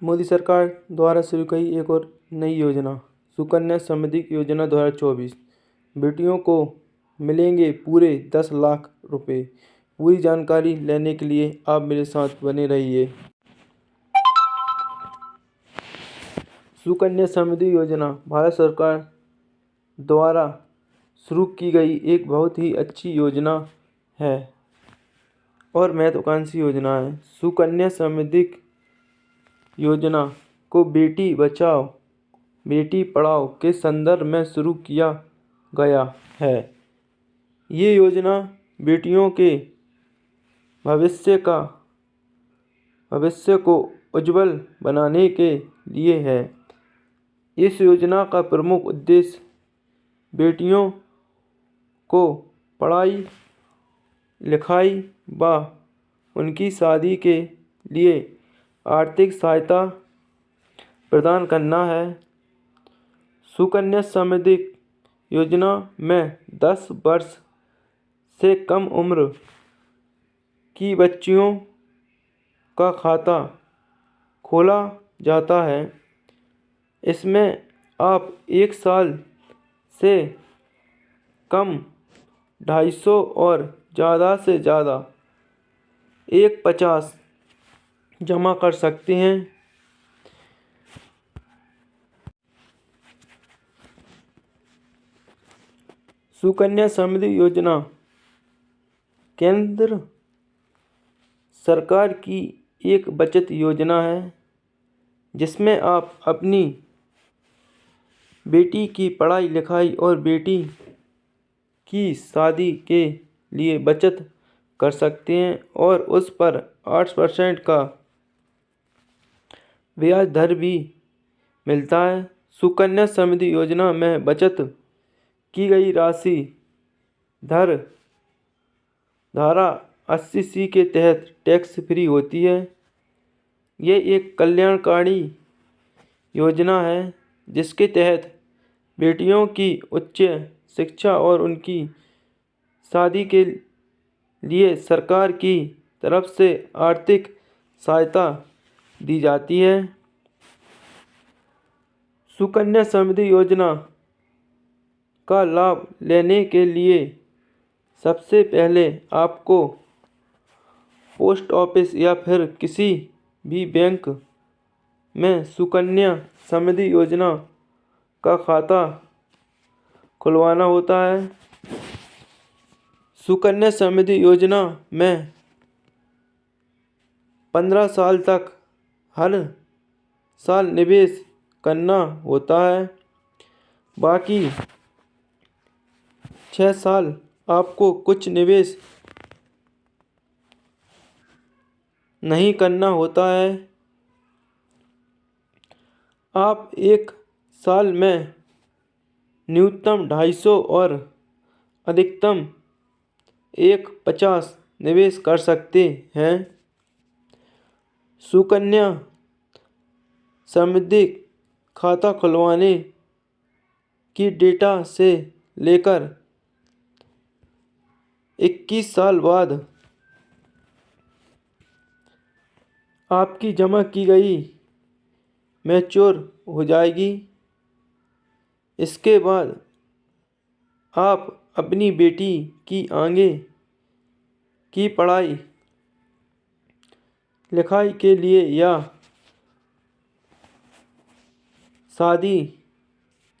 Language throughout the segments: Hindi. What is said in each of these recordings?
मोदी सरकार द्वारा शुरू की एक और नई योजना सुकन्या समृद्धि योजना 2024। बेटियों को मिलेंगे पूरे 10 लाख रुपए। पूरी जानकारी लेने के लिए आप मेरे साथ बने रहिए। सुकन्या समृद्धि योजना भारत सरकार द्वारा शुरू की गई एक बहुत ही अच्छी योजना है और महत्वाकांक्षी योजना है। सुकन्या समृद्धि योजना को बेटी बचाओ बेटी पढ़ाओ के संदर्भ में शुरू किया गया है। ये योजना बेटियों के भविष्य को उज्जवल बनाने के लिए है। इस योजना का प्रमुख उद्देश्य बेटियों को पढ़ाई लिखाई व उनकी शादी के लिए आर्थिक सहायता प्रदान करना है। सुकन्या समृद्धि योजना में 10 वर्ष से कम उम्र की बच्चियों का खाता खोला जाता है। इसमें आप 1 साल से कम 250 और ज़्यादा से ज़्यादा 150 जमा कर सकते हैं। सुकन्या समृद्धि योजना केंद्र सरकार की एक बचत योजना है जिसमें आप अपनी बेटी की पढ़ाई लिखाई और बेटी की शादी के लिए बचत कर सकते हैं और उस पर 8% का ब्याज दर भी मिलता है। सुकन्या समृद्धि योजना में बचत की गई राशि धारा 80C के तहत टैक्स फ्री होती है। ये एक कल्याणकारी योजना है जिसके तहत बेटियों की उच्च शिक्षा और उनकी शादी के लिए सरकार की तरफ से आर्थिक सहायता दी जाती है। सुकन्या समृद्धि योजना का लाभ लेने के लिए सबसे पहले आपको पोस्ट ऑफिस या फिर किसी भी बैंक में सुकन्या समृद्धि योजना का खाता खुलवाना होता है। सुकन्या समृद्धि योजना में 15 साल तक हर साल निवेश करना होता है। बाकी 6 साल आपको कुछ निवेश नहीं करना होता है। आप 1 साल में न्यूनतम 250 और अधिकतम 150 निवेश कर सकते हैं। सुकन्या समृद्धि खाता खुलवाने की डेटा से लेकर 21 साल बाद आपकी जमा की गई मैच्योर हो जाएगी। इसके बाद आप अपनी बेटी की आगे की पढ़ाई लिखाई के लिए या शादी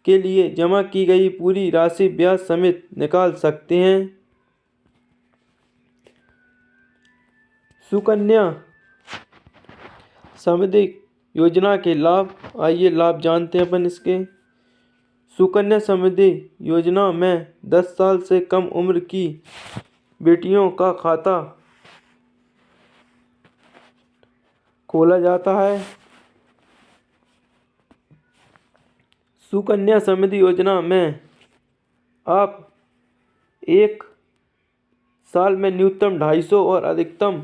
के लिए जमा की गई पूरी राशि ब्याज समेत निकाल सकते हैं। सुकन्या समृद्धि योजना के लाभ, आइए लाभ जानते हैं अपन इसके। सुकन्या समृद्धि योजना में 10 साल से कम उम्र की बेटियों का खाता खोला जाता है। सुकन्या समृद्धि योजना में आप 1 साल में न्यूनतम 250 और अधिकतम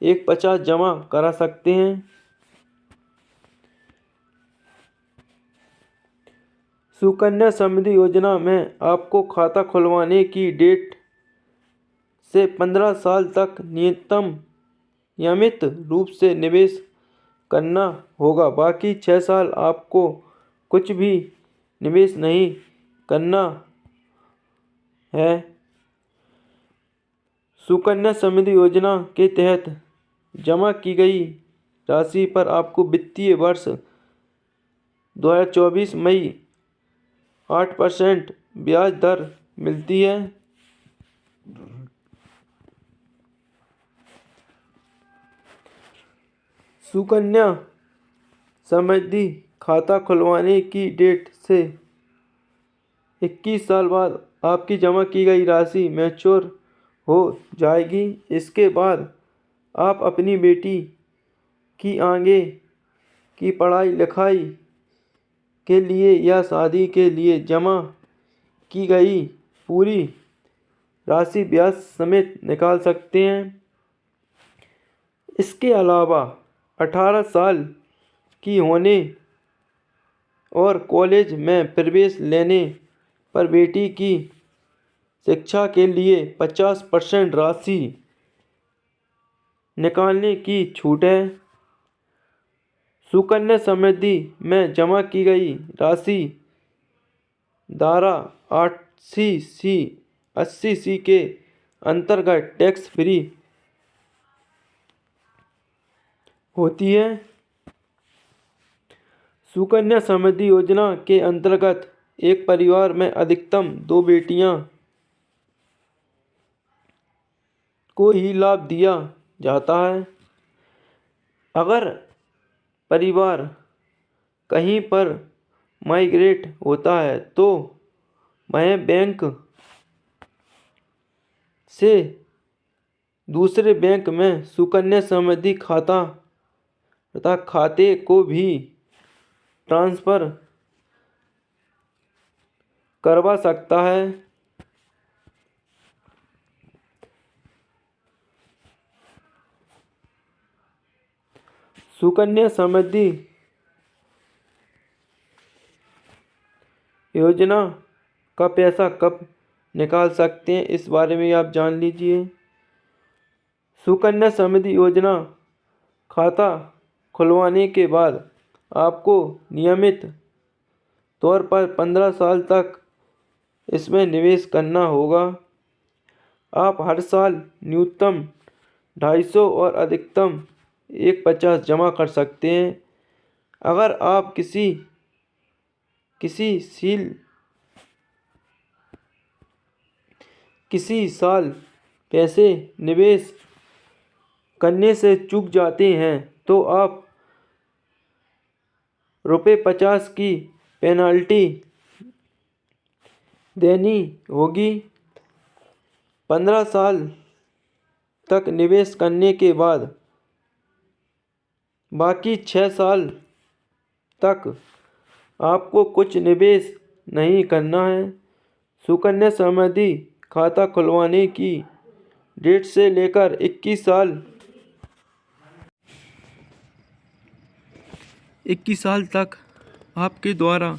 150 जमा करा सकते हैं। सुकन्या समृद्धि योजना में आपको खाता खुलवाने की डेट से 15 साल तक नियमित रूप से निवेश करना होगा। बाकी 6 साल आपको कुछ भी निवेश नहीं करना है। सुकन्या समृद्धि योजना के तहत जमा की गई राशि पर आपको वित्तीय वर्ष 2024 मई 8% ब्याज दर मिलती है। सुकन्या समृद्धि खाता खुलवाने की डेट से 21 साल बाद आपकी जमा की गई राशि मैच्योर हो जाएगी। इसके बाद आप अपनी बेटी की आगे की पढ़ाई लिखाई के लिए या शादी के लिए जमा की गई पूरी राशि ब्याज समेत निकाल सकते हैं। इसके अलावा 18 साल की होने और कॉलेज में प्रवेश लेने पर बेटी की शिक्षा के लिए 50% राशि निकालने की छूट है। सुकन्या समृद्धि में जमा की गई राशि धारा 80C के अंतर्गत टैक्स फ्री होती है। सुकन्या समृद्धि योजना के अंतर्गत एक परिवार में अधिकतम 2 बेटियां को ही लाभ दिया जाता है। अगर परिवार कहीं पर माइग्रेट होता है तो वह बैंक से दूसरे बैंक में सुकन्या समृद्धि खाता तथा खाते को भी ट्रांसफ़र करवा सकता है। सुकन्या समृद्धि योजना का पैसा कब निकाल सकते हैं, इस बारे में आप जान लीजिए। सुकन्या समृद्धि योजना खाता खुलवाने के बाद आपको नियमित तौर पर 15 साल तक इसमें निवेश करना होगा। आप हर साल न्यूनतम 250 और अधिकतम 150 जमा कर सकते हैं। अगर आप किसी साल पैसे निवेश करने से चूक जाते हैं तो आप ₹50 की पेनल्टी देनी होगी। 15 साल तक निवेश करने के बाद बाकी 6 साल तक आपको कुछ निवेश नहीं करना है। सुकन्या समृद्धि खाता खुलवाने की डेट से लेकर 21 साल तक आपके द्वारा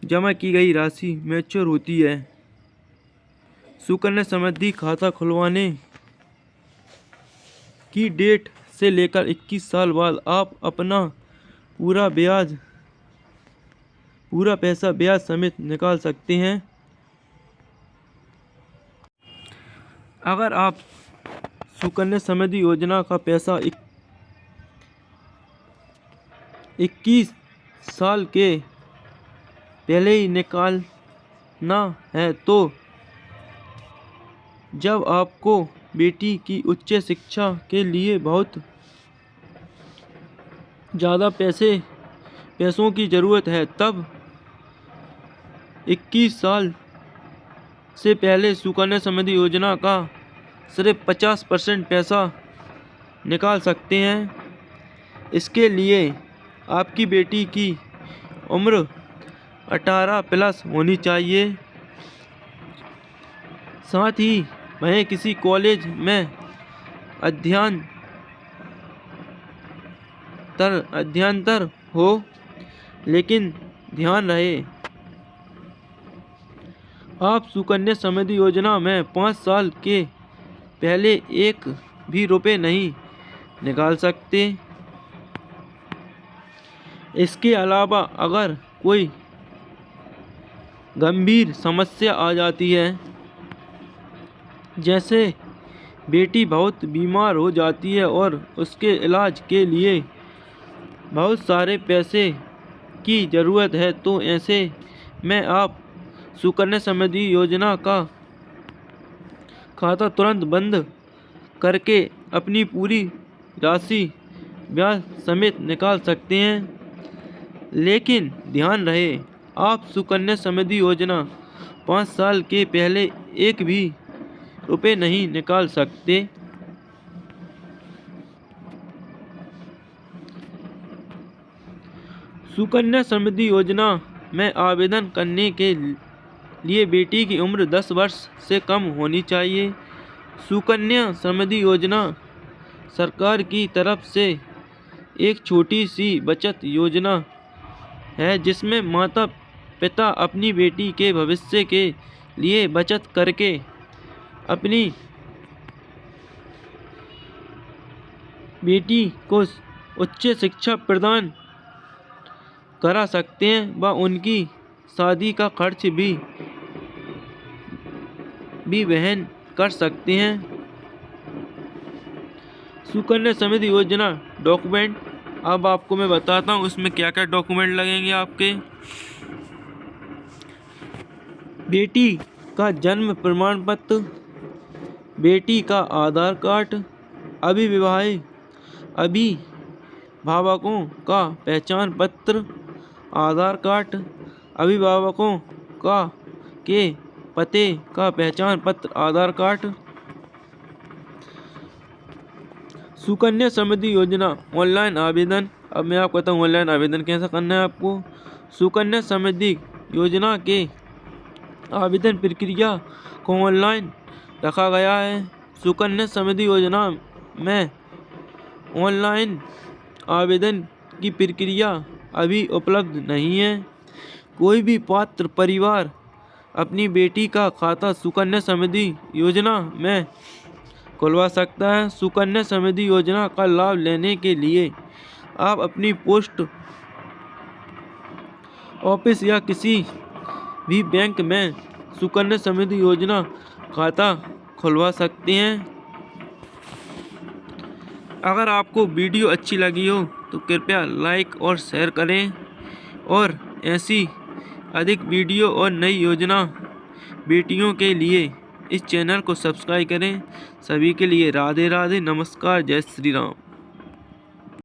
जमा की गई राशि मैच्योर होती है। सुकन्या समृद्धि खाता खुलवाने की डेट से लेकर 21 साल बाद आप अपना पूरा पैसा ब्याज समेत निकाल सकते हैं। अगर आप सुकन्या समृद्धि योजना का पैसा 21 साल के पहले ही निकालना है तो जब आपको बेटी की उच्च शिक्षा के लिए बहुत ज़्यादा पैसों की ज़रूरत है तब 21 साल से पहले सुकन्या समृद्धि योजना का सिर्फ 50% पैसा निकाल सकते हैं। इसके लिए आपकी बेटी की उम्र 18+ होनी चाहिए। साथ ही वह किसी कॉलेज में अध्ययनरत हो। लेकिन ध्यान रहे आप सुकन्या समृद्धि योजना में 5 साल के पहले एक भी रुपये नहीं निकाल सकते। इसके अलावा अगर कोई गंभीर समस्या आ जाती है, जैसे बेटी बहुत बीमार हो जाती है और उसके इलाज के लिए बहुत सारे पैसे की ज़रूरत है, तो ऐसे में आप सुकन्या समृद्धि योजना का खाता तुरंत बंद करके अपनी पूरी राशि ब्याज समेत निकाल सकते हैं। लेकिन ध्यान रहे, आप सुकन्या समृद्धि योजना 5 साल के पहले एक भी रुपये नहीं निकाल सकते। सुकन्या समृद्धि योजना में आवेदन करने के लिए बेटी की उम्र 10 वर्ष से कम होनी चाहिए। सुकन्या समृद्धि योजना सरकार की तरफ से एक छोटी सी बचत योजना है, जिसमें माता पिता अपनी बेटी के भविष्य के लिए बचत करके अपनी बेटी को उच्च शिक्षा प्रदान करा सकते हैं व उनकी शादी का खर्च भी वहन कर सकते हैं। सुकन्या समृद्धि योजना डॉक्यूमेंट अब आपको मैं बताता हूँ उसमें क्या क्या डॉक्यूमेंट लगेंगे आपके। बेटी का जन्म प्रमाण पत्र, बेटी का आधार कार्ड, अभिभावकों का पहचान पत्र, आधार कार्ड, अभिभावकों के पते का पहचान पत्र, आधार कार्ड। सुकन्या समृद्धि योजना ऑनलाइन आवेदन। अब मैं आपको बताऊँ ऑनलाइन आवेदन कैसे करना है आपको। सुकन्या समृद्धि योजना के आवेदन प्रक्रिया को ऑनलाइन रखा गया है। सुकन्या समृद्धि योजना में ऑनलाइन आवेदन की प्रक्रिया अभी उपलब्ध नहीं है। कोई भी पात्र परिवार अपनी बेटी का खाता सुकन्या समृद्धि योजना में खुलवा सकता है। सुकन्या समृद्धि योजना का लाभ लेने के लिए आप अपनी पोस्ट ऑफिस या किसी भी बैंक में सुकन्या समृद्धि योजना खाता खुलवा सकते हैं। अगर आपको वीडियो अच्छी लगी हो तो कृपया लाइक और शेयर करें और ऐसी अधिक वीडियो और नई योजना बेटियों के लिए इस चैनल को सब्सक्राइब करें। सभी के लिए राधे राधे, नमस्कार, जय श्री राम।